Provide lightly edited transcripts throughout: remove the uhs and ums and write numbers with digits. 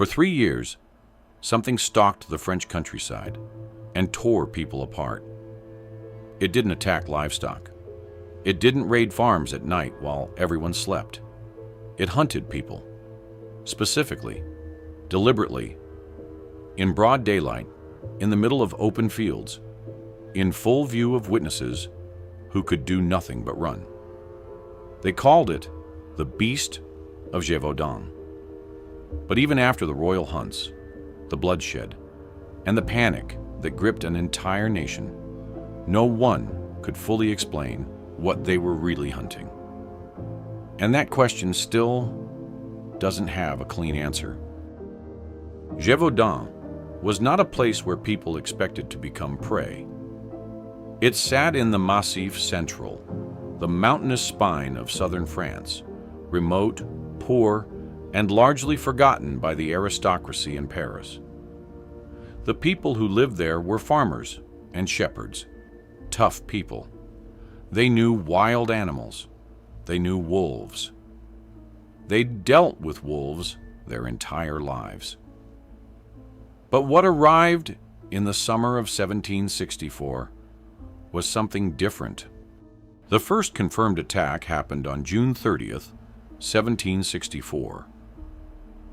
For 3 years, something stalked the French countryside and tore people apart. It didn't attack livestock. It didn't raid farms at night while everyone slept. It hunted people, specifically, deliberately, in broad daylight, in the middle of open fields, in full view of witnesses who could do nothing but run. They called it the Beast of Gévaudan. But even after the royal hunts, the bloodshed, and the panic that gripped an entire nation, no one could fully explain what they were really hunting. And that question still doesn't have a clean answer. Gévaudan was not a place where people expected to become prey. It sat in the Massif Central, the mountainous spine of southern France, remote, poor, and largely forgotten by the aristocracy in Paris. The people who lived there were farmers and shepherds, tough people. They knew wild animals. They knew wolves. They dealt with wolves their entire lives. But what arrived in the summer of 1764 was something different. The first confirmed attack happened on June 30th, 1764.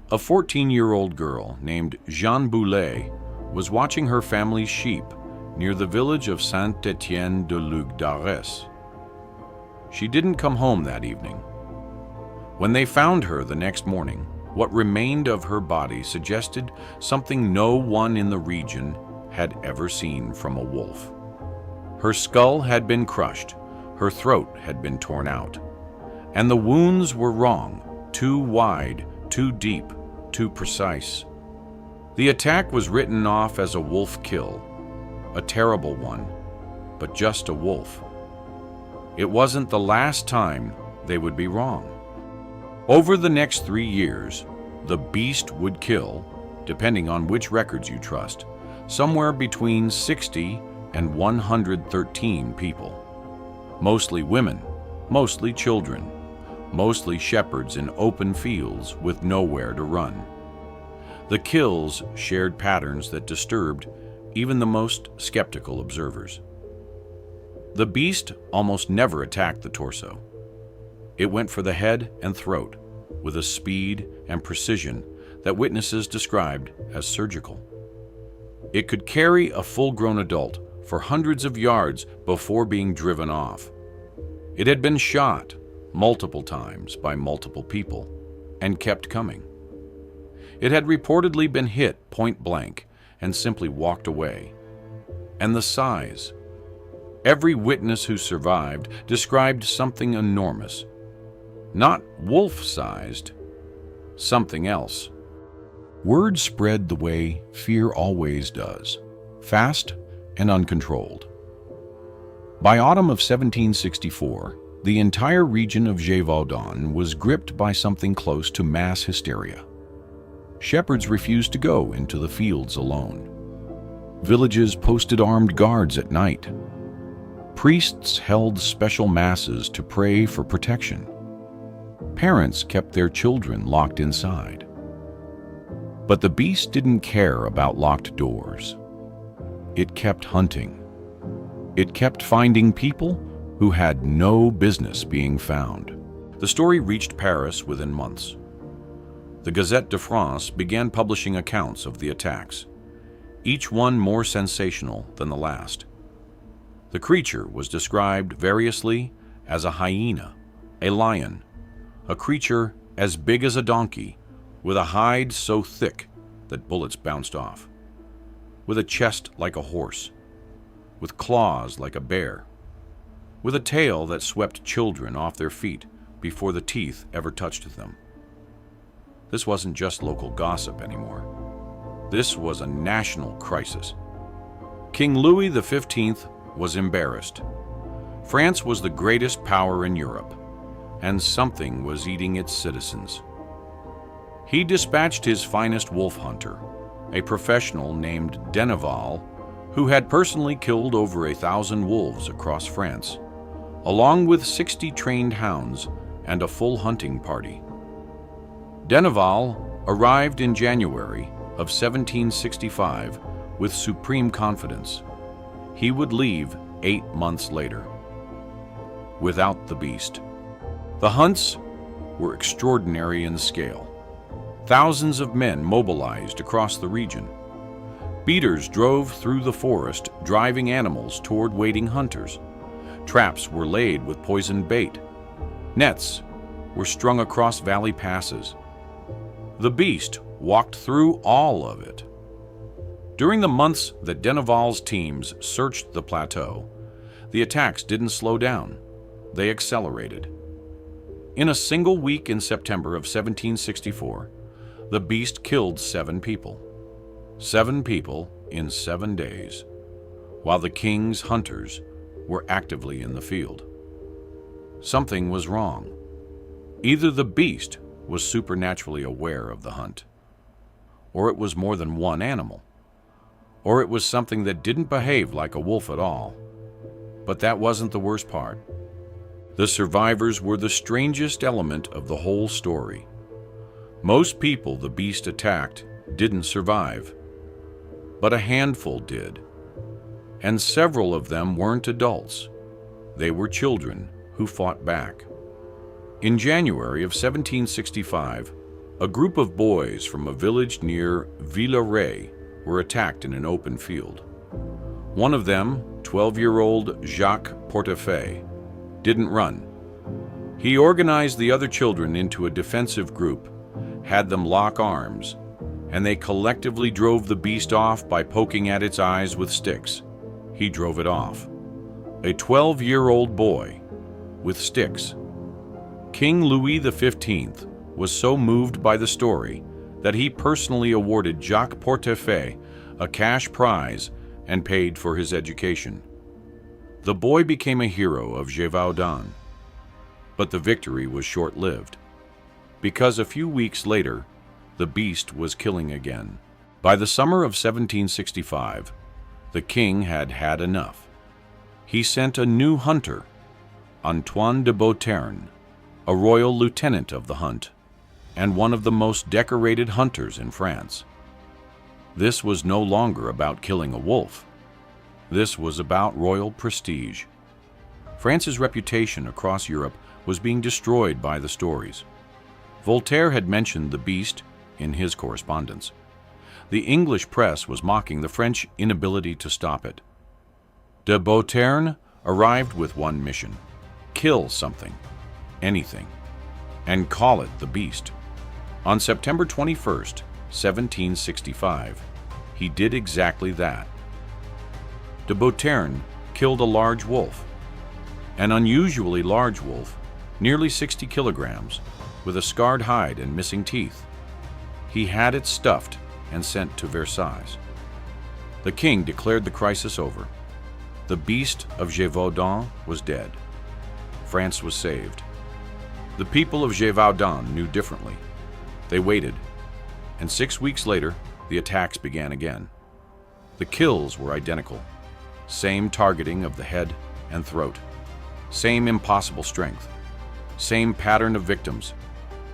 A 14-year-old girl named Jeanne Boulet was watching her family's sheep near the village of Saint-Étienne-de-Lugdarès. She didn't come home that evening. When they found her the next morning, what remained of her body suggested something no one in the region had ever seen from a wolf. Her skull had been crushed, her throat had been torn out, and the wounds were wrong, too wide, too deep, too precise. The attack was written off as a wolf kill, a terrible one, but just a wolf. It wasn't the last time they would be wrong. Over the next 3 years, the beast would kill, depending on which records you trust, somewhere between 60 and 113 people. Mostly women, mostly children, mostly shepherds in open fields with nowhere to run. The kills shared patterns that disturbed even the most skeptical observers. The beast almost never attacked the torso. It went for the head and throat with a speed and precision that witnesses described as surgical. It could carry a full-grown adult for hundreds of yards before being driven off. It had been shot multiple times by multiple people and kept coming. It had reportedly been hit point blank and simply walked away. And the size. Every witness who survived described something enormous. Not wolf-sized, something else. Word spread the way fear always does, fast and uncontrolled. By autumn of 1764, the entire region of Gévaudan was gripped by something close to mass hysteria. Shepherds refused to go into the fields alone. Villages posted armed guards at night. Priests held special masses to pray for protection. Parents kept their children locked inside. But the beast didn't care about locked doors. It kept hunting. It kept finding people who had no business being found. The story reached Paris within months. The Gazette de France began publishing accounts of the attacks, each one more sensational than the last. The creature was described variously as a hyena, a lion, a creature as big as a donkey, with a hide so thick that bullets bounced off, with a chest like a horse, with claws like a bear, with a tail that swept children off their feet before the teeth ever touched them. This wasn't just local gossip anymore. This was a national crisis. King Louis XV was embarrassed. France was the greatest power in Europe, and something was eating its citizens. He dispatched his finest wolf hunter, a professional named Denneval, who had personally killed over 1,000 wolves across France, along with 60 trained hounds and a full hunting party. Denneval arrived in January of 1765 with supreme confidence. He would leave 8 months later, without the beast. The hunts were extraordinary in scale. Thousands of men mobilized across the region. Beaters drove through the forest, driving animals toward waiting hunters. Traps were laid with poisoned bait. Nets were strung across valley passes. The beast walked through all of it. During the months that Denneval's teams searched the plateau, the attacks didn't slow down. They accelerated. In a single week in September of 1764, the beast killed 7 people. 7 people in 7 days, while the king's hunters were actively in the field. Something was wrong. Either the beast was supernaturally aware of the hunt, or it was more than one animal, or it was something that didn't behave like a wolf at all. But that wasn't the worst part. The survivors were the strangest element of the whole story. Most people the beast attacked didn't survive, but a handful did. And several of them weren't adults. They were children who fought back. In January of 1765, a group of boys from a village near Villeray were attacked in an open field. One of them, 12-year-old Jacques Portefeuille, didn't run. He organized the other children into a defensive group, had them lock arms, and they collectively drove the beast off by poking at its eyes with sticks. He drove it off. A 12-year-old boy with sticks. King Louis XV was so moved by the story that he personally awarded Jacques Portefeuille a cash prize and paid for his education. The boy became a hero of Gévaudan, but the victory was short-lived, because a few weeks later, the beast was killing again. By the summer of 1765, the king had had enough. He sent a new hunter, Antoine de Beauterne, a royal lieutenant of the hunt, and one of the most decorated hunters in France. This was no longer about killing a wolf. This was about royal prestige. France's reputation across Europe was being destroyed by the stories. Voltaire had mentioned the beast in his correspondence. The English press was mocking the French inability to stop it. De Beauterne arrived with one mission: kill something, anything, and call it the beast. On September 21st, 1765, he did exactly that. De Beauterne killed a large wolf, an unusually large wolf, nearly 60 kilograms, with a scarred hide and missing teeth. He had it stuffed and sent to Versailles. The king declared the crisis over. The Beast of Gévaudan was dead. France was saved. The people of Gévaudan knew differently. They waited, and 6 weeks later, the attacks began again. The kills were identical. Same targeting of the head and throat. Same impossible strength. Same pattern of victims.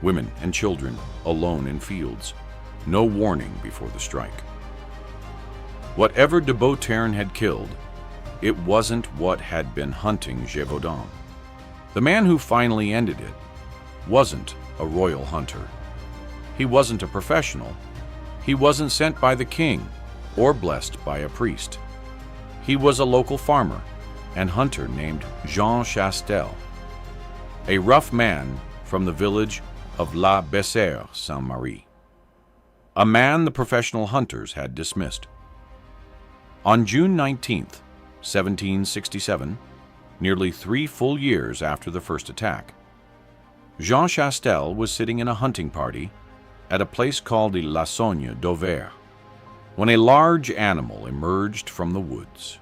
Women and children alone in fields. No warning before the strike. Whatever de Beauterne had killed, it wasn't what had been hunting Gévaudan. The man who finally ended it wasn't a royal hunter. He wasn't a professional. He wasn't sent by the king or blessed by a priest. He was a local farmer and hunter named Jean Chastel, a rough man from the village of La Bessère-Saint-Marie, a man the professional hunters had dismissed. On June 19th, 1767, nearly 3 full years after the first attack, Jean Chastel was sitting in a hunting party at a place called La Sogne d'Auvers, when a large animal emerged from the woods.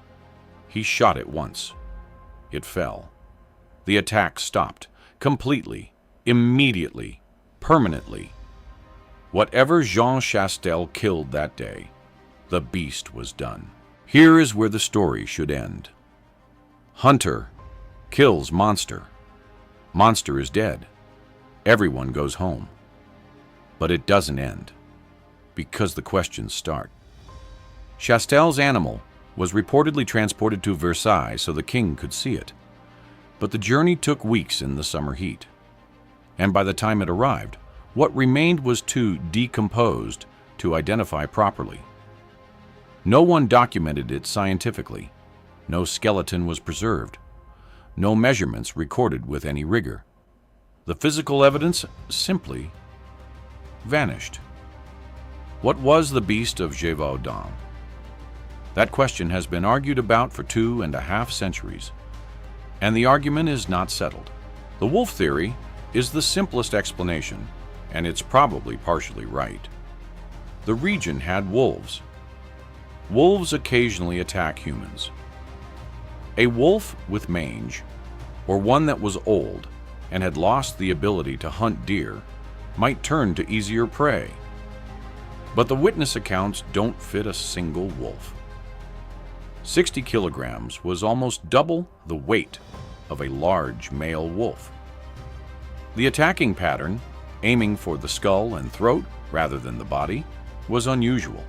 He shot it once. It fell. The attack stopped, completely, immediately, permanently. Whatever Jean Chastel killed that day, the beast was done. Here is where the story should end. Hunter kills monster. Monster is dead. Everyone goes home. But it doesn't end, because the questions start. Chastel's animal was reportedly transported to Versailles so the king could see it. But the journey took weeks in the summer heat. And by the time it arrived, what remained was too decomposed to identify properly. No one documented it scientifically. No skeleton was preserved. No measurements recorded with any rigor. The physical evidence simply vanished. What was the Beast of Gévaudan? That question has been argued about for 2.5 centuries, and the argument is not settled. The wolf theory is the simplest explanation, and it's probably partially right. The region had wolves. Wolves occasionally attack humans. A wolf with mange, or one that was old and had lost the ability to hunt deer, might turn to easier prey. But the witness accounts don't fit a single wolf. 60 kilograms was almost double the weight of a large male wolf. The attacking pattern, aiming for the skull and throat rather than the body, was unusual.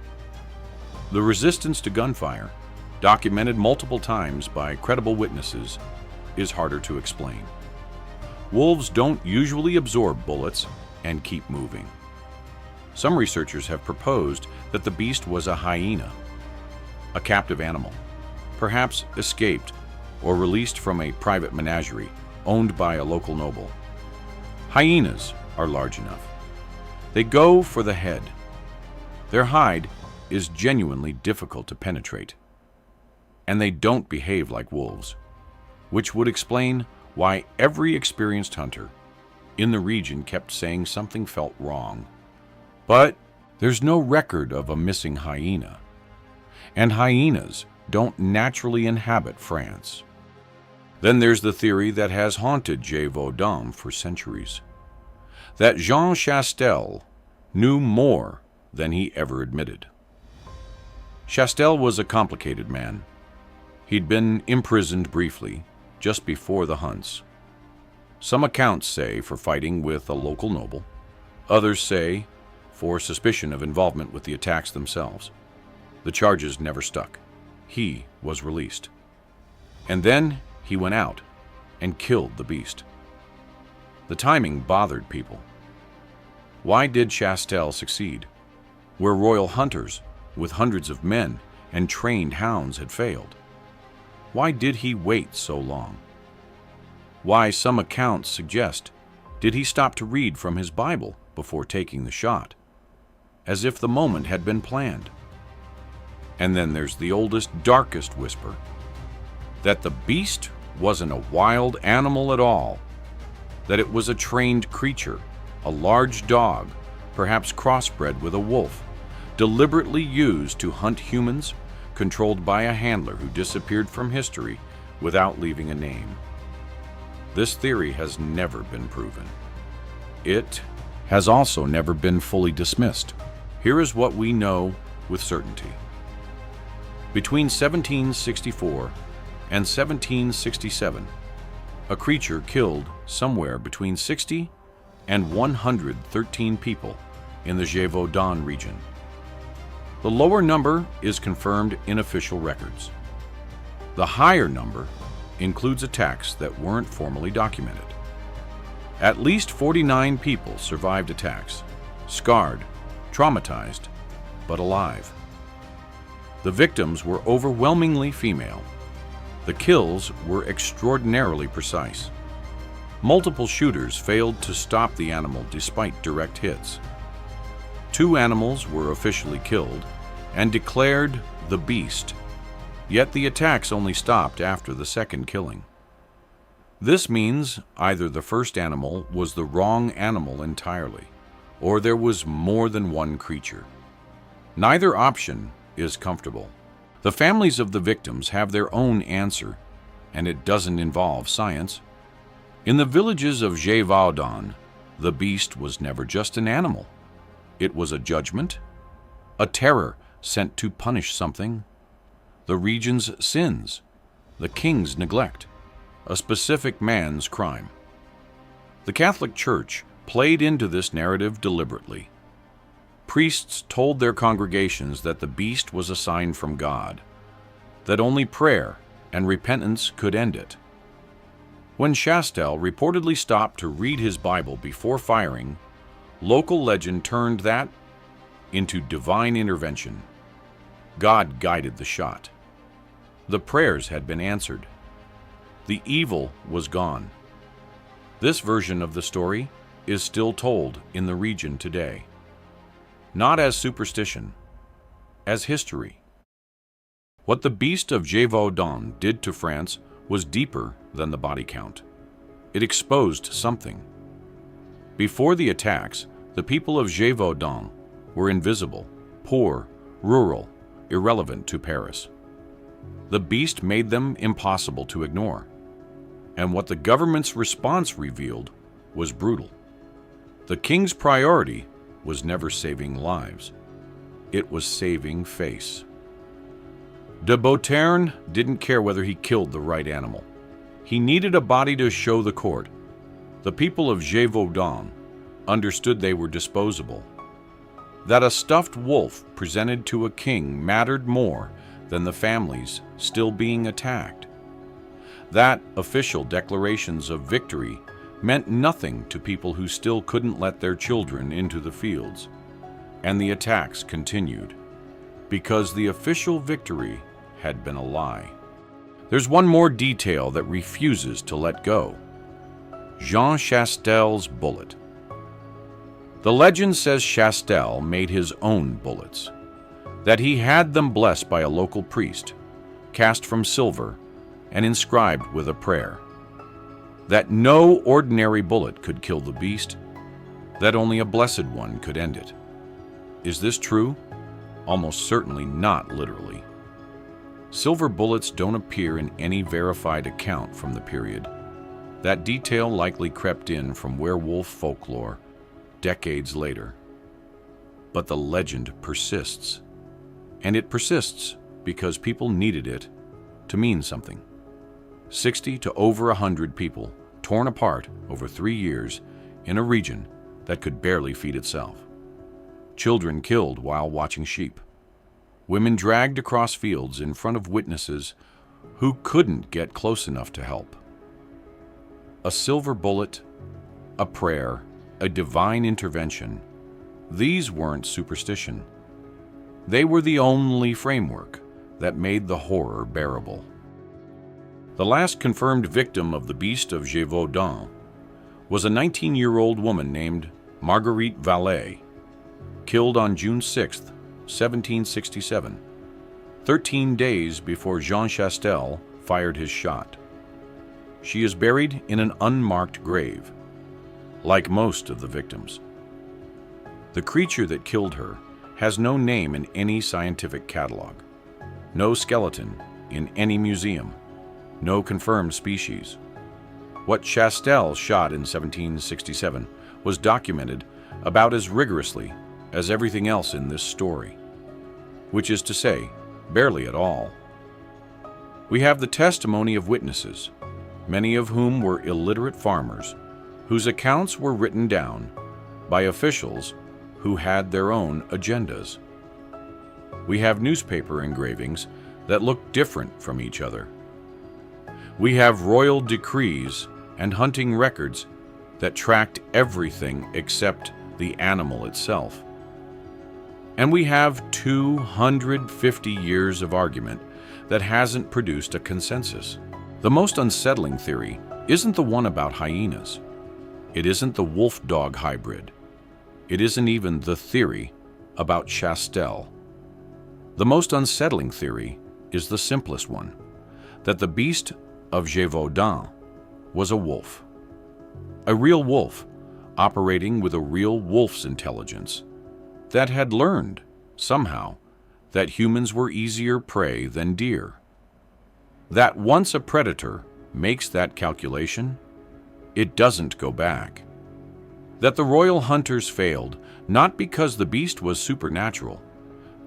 The resistance to gunfire, documented multiple times by credible witnesses, is harder to explain. Wolves don't usually absorb bullets and keep moving. Some researchers have proposed that the beast was a hyena, a captive animal, perhaps escaped or released from a private menagerie owned by a local noble. Hyenas are large enough. They go for the head. Their hide is genuinely difficult to penetrate. And they don't behave like wolves, which would explain why every experienced hunter in the region kept saying something felt wrong. But there's no record of a missing hyena, and hyenas don't naturally inhabit France. Then there's the theory that has haunted Gévaudan for centuries, that Jean Chastel knew more than he ever admitted. Chastel was a complicated man. He'd been imprisoned briefly, just before the hunts. Some accounts say for fighting with a local noble. Others say for suspicion of involvement with the attacks themselves. The charges never stuck. He was released. And then he went out and killed the beast. The timing bothered people. Why did Chastel succeed, where royal hunters with hundreds of men and trained hounds had failed? Why did he wait so long? Why, some accounts suggest, did he stop to read from his Bible before taking the shot, as if the moment had been planned? And then there's the oldest, darkest whisper, that the beast wasn't a wild animal at all, that it was a trained creature, a large dog, perhaps crossbred with a wolf, deliberately used to hunt humans, controlled by a handler who disappeared from history without leaving a name. This theory has never been proven. It has also never been fully dismissed. Here is what we know with certainty. Between 1764 and 1767, a creature killed somewhere between 60 and 113 people in the Gévaudan region. The lower number is confirmed in official records. The higher number includes attacks that weren't formally documented. At least 49 people survived attacks, scarred, traumatized, but alive. The victims were overwhelmingly female. The kills were extraordinarily precise. Multiple shooters failed to stop the animal despite direct hits. 2 animals were officially killed and declared the beast, yet the attacks only stopped after the second killing. This means either the first animal was the wrong animal entirely, or there was more than one creature. Neither option is comfortable. The families of the victims have their own answer, and it doesn't involve science. In the villages of Gévaudan, the beast was never just an animal. It was a judgment, a terror sent to punish something, the region's sins, the king's neglect, a specific man's crime. The Catholic Church played into this narrative deliberately. priests told their congregations that the beast was a sign from God, that only prayer and repentance could end it. When Chastel reportedly stopped to read his Bible before firing, local legend turned that into divine intervention. God guided the shot. The prayers had been answered. The evil was gone. This version of the story is still told in the region today, not as superstition, as history. What the Beast of Gévaudan did to France was deeper than the body count. It exposed something. Before the attacks, the people of Gévaudan were invisible, poor, rural, irrelevant to Paris. The beast made them impossible to ignore. And what the government's response revealed was brutal. The king's priority was never saving lives. It was saving face. De Beauterne didn't care whether he killed the right animal. He needed a body to show the court. The people of Gévaudan understood they were disposable, that a stuffed wolf presented to a king mattered more than the families still being attacked, that official declarations of victory meant nothing to people who still couldn't let their children into the fields. And the attacks continued, because the official victory had been a lie. There's one more detail that refuses to let go: Jean Chastel's bullet. The legend says Chastel made his own bullets, that he had them blessed by a local priest, cast from silver and inscribed with a prayer, that no ordinary bullet could kill the beast, that only a blessed one could end it. Is this true? Almost certainly not literally. Silver bullets don't appear in any verified account from the period. That detail likely crept in from werewolf folklore decades later. But the legend persists. And it persists because people needed it to mean something. 60 to over 100 people torn apart over 3 years in a region that could barely feed itself. Children killed while watching sheep. Women dragged across fields in front of witnesses who couldn't get close enough to help. A silver bullet, a prayer, a divine intervention. These weren't superstition. They were the only framework that made the horror bearable. The last confirmed victim of the Beast of Gévaudan was a 19-year-old woman named Marguerite Vallée, killed on June 6, 1767, 13 days before Jean Chastel fired his shot. She is buried in an unmarked grave, like most of the victims. The creature that killed her has no name in any scientific catalog, no skeleton in any museum, no confirmed species. What Chastel shot in 1767 was documented about as rigorously as everything else in this story, which is to say, barely at all. We have the testimony of witnesses, many of whom were illiterate farmers, whose accounts were written down by officials who had their own agendas. We have newspaper engravings that look different from each other. We have royal decrees and hunting records that tracked everything except the animal itself. And we have 250 years of argument that hasn't produced a consensus. The most unsettling theory isn't the one about hyenas. It isn't the wolf-dog hybrid. It isn't even the theory about Chastel. The most unsettling theory is the simplest one, that the Beast of Gévaudan was a wolf. A real wolf, operating with a real wolf's intelligence, that had learned, somehow, that humans were easier prey than deer. That once a predator makes that calculation, it doesn't go back. That the royal hunters failed, not because the beast was supernatural,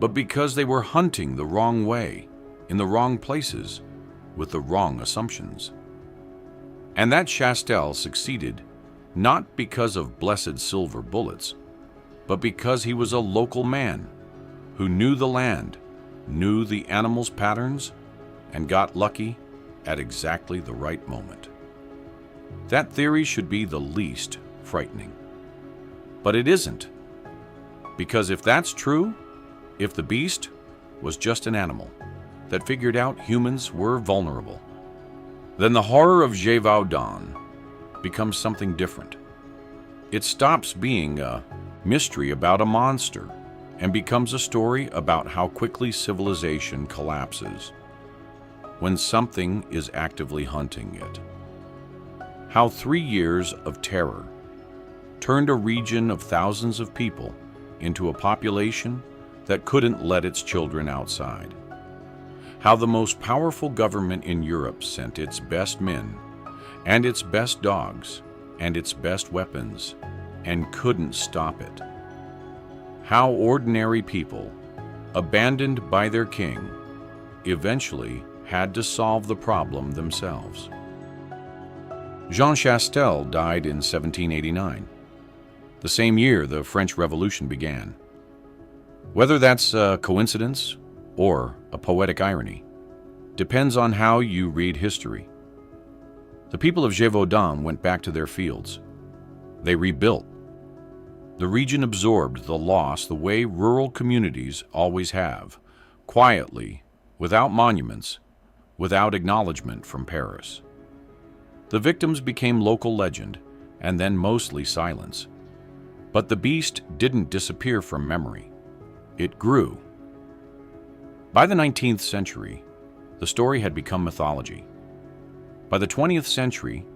but because they were hunting the wrong way, in the wrong places, with the wrong assumptions. And that Chastel succeeded not because of blessed silver bullets, but because he was a local man who knew the land, knew the animals' patterns, and got lucky at exactly the right moment. That theory should be the least frightening. But it isn't. Because if that's true, if the beast was just an animal that figured out humans were vulnerable, then the horror of Gévaudan becomes something different. It stops being a mystery about a monster and becomes a story about how quickly civilization collapses when something is actively hunting it. How 3 years of terror turned a region of thousands of people into a population that couldn't let its children outside. How the most powerful government in Europe sent its best men and its best dogs and its best weapons and couldn't stop it. How ordinary people, abandoned by their king, eventually had to solve the problem themselves. Jean Chastel died in 1789, the same year the French Revolution began. Whether that's a coincidence or a poetic irony depends on how you read history. The people of Gévaudan went back to their fields. They rebuilt. The region absorbed the loss the way rural communities always have, quietly, without monuments, without acknowledgement from Paris. The victims became local legend, and then mostly silence. But the beast didn't disappear from memory. It grew. By the 19th century, the story had become mythology. By the 20th century,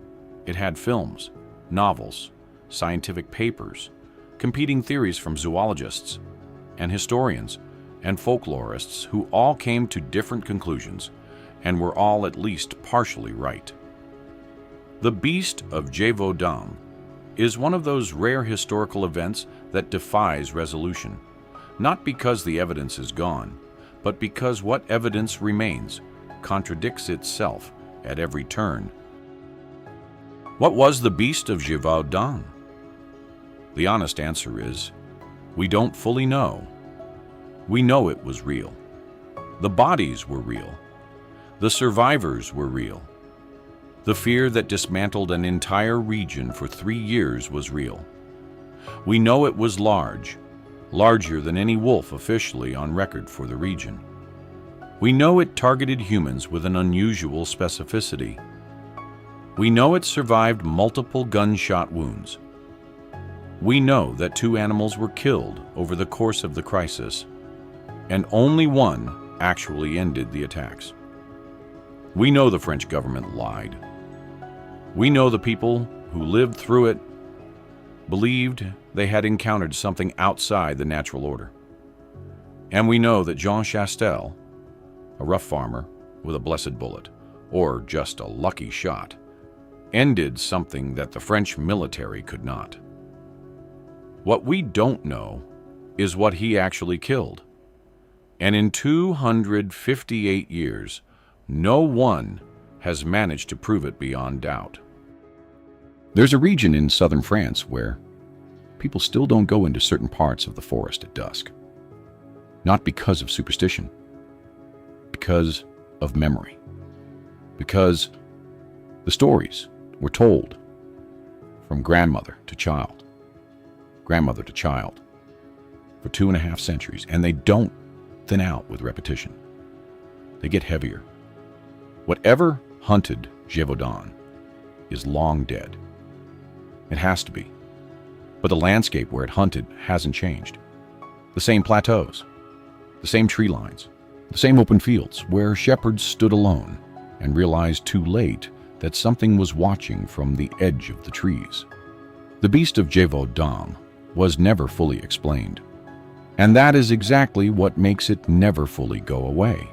it had films, novels, scientific papers, competing theories from zoologists and historians and folklorists who all came to different conclusions and were all at least partially right. The Beast of Gévaudan is one of those rare historical events that defies resolution, not because the evidence is gone, but because what evidence remains contradicts itself at every turn. What was the Beast of Gévaudan? The honest answer is, we don't fully know. We know it was real. The bodies were real. The survivors were real. The fear that dismantled an entire region for 3 years was real. We know it was large, larger than any wolf officially on record for the region. We know it targeted humans with an unusual specificity. We know it survived multiple gunshot wounds. We know that 2 animals were killed over the course of the crisis, and only one actually ended the attacks. We know the French government lied. We know the people who lived through it believed they had encountered something outside the natural order. And we know that Jean Chastel, a rough farmer with a blessed bullet, or just a lucky shot, ended something that the French military could not. What we don't know is what he actually killed. And in 258 years, no one has managed to prove it beyond doubt. There's a region in southern France where people still don't go into certain parts of the forest at dusk. Not because of superstition, because of memory. Because the stories were told from grandmother to child for 2.5 centuries, and they don't thin out with repetition. They get heavier. Whatever hunted Gévaudan is long dead. It has to be. But the landscape where it hunted hasn't changed. The same plateaus, the same tree lines, the same open fields where shepherds stood alone and realized too late that something was watching from the edge of the trees. The Beast of Gévaudan was never fully explained, and that is exactly what makes it never fully go away.